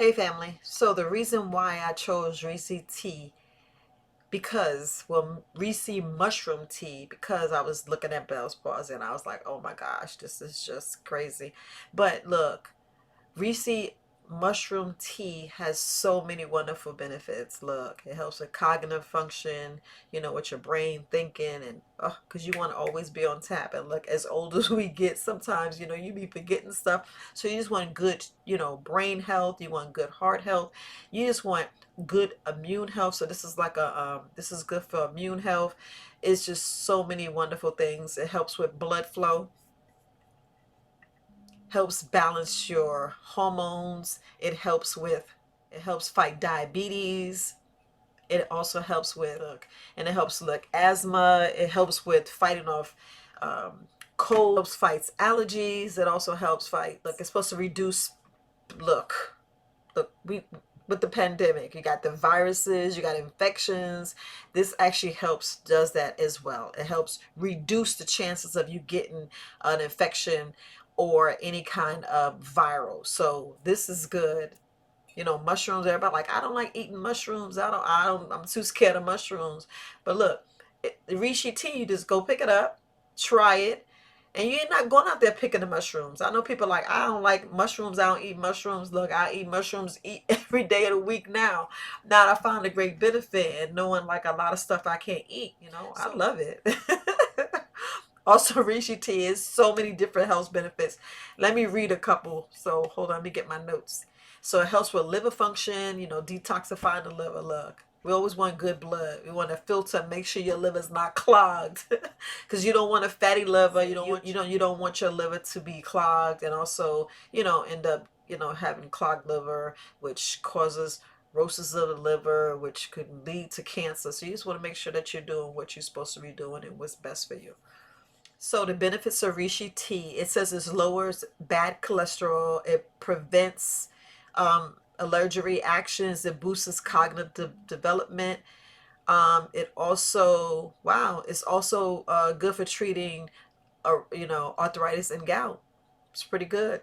Hey family, so the reason why I chose Reishi tea Reishi mushroom tea, because I was looking at Bell's palsy and I was like, oh my gosh, this is just crazy. But look, Reishi mushroom tea has so many wonderful benefits. Look, it helps with cognitive function, with your brain thinking, and because you want to always be on tap. And look, as old as we get, sometimes, you be forgetting stuff. So you just want good, brain health. You want good heart health. You just want good immune health. So this is like this is good for immune health. It's just so many wonderful things. It helps with blood flow, helps balance your hormones. It helps fight diabetes. It also helps with and it helps like asthma. It helps with fighting off cold. Helps fights allergies. It also helps fight, look, it's supposed to reduce, look we with the pandemic, you got the viruses, you got infections. This actually does that as well. It helps reduce the chances of you getting an infection or any kind of viral. So this is good. Mushrooms, everybody like, I don't like eating mushrooms. I'm too scared of mushrooms. But look, Reishi tea, you just go pick it up, try it, and you're not going out there picking the mushrooms. I know people like, I don't like mushrooms, I don't eat mushrooms. Look, I eat mushrooms every day of the week now. Now I find a great benefit and knowing like a lot of stuff I can't eat, I love it. Also, Reishi tea is so many different health benefits. Let me read a couple. So hold on, let me get my notes. So it helps with liver function, detoxifying the liver. Look, we always want good blood. We want to filter, make sure your liver's not clogged, because you don't want a fatty liver. You don't want your liver to be clogged, and also end up having clogged liver, which causes cirrhosis of the liver, which could lead to cancer. So you just want to make sure that you're doing what you're supposed to be doing and what's best for you. So the benefits of reishi tea, it says it lowers bad cholesterol, it prevents allergic reactions, it boosts cognitive development. It also, wow, it's also good for treating, arthritis and gout. It's pretty good.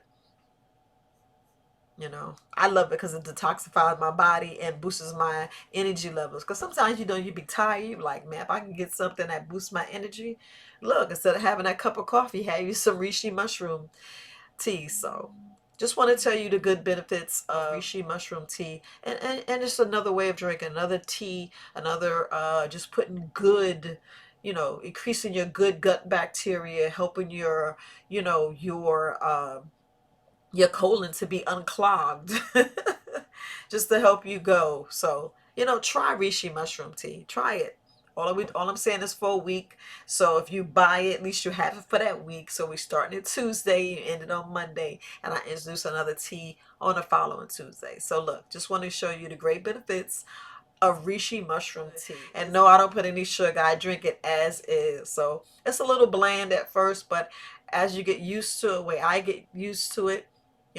I love it because it detoxifies my body and boosts my energy levels. Because sometimes, you be tired, you be like, man, if I can get something that boosts my energy, look, instead of having that cup of coffee, have you some reishi mushroom tea. So just want to tell you the good benefits of reishi mushroom tea, and just another way of drinking, another tea, another just putting good, increasing your good gut bacteria, helping your colon to be unclogged, just to help you go. So, try reishi mushroom tea. Try it. All I'm saying is for a week. So if you buy it, at least you have it for that week. So we starting it Tuesday, you ended on Monday, and I introduce another tea on the following Tuesday. So look, just want to show you the great benefits of reishi mushroom tea. And no, I don't put any sugar. I drink it as is. So it's a little bland at first, but as you get used to it, way I get used to it,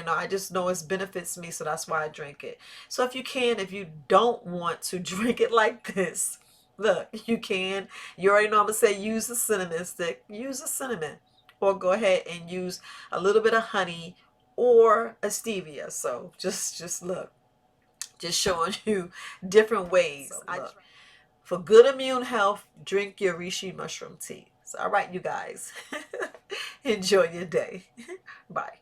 I just know it benefits me, so that's why I drink it. So if you don't want to drink it like this, look, you can. You already know I'm gonna say use a cinnamon stick. Use a cinnamon, or go ahead and use a little bit of honey or a stevia. So just look, just showing you different ways. So for good immune health, drink your reishi mushroom tea. So, all right, you guys, enjoy your day. Bye.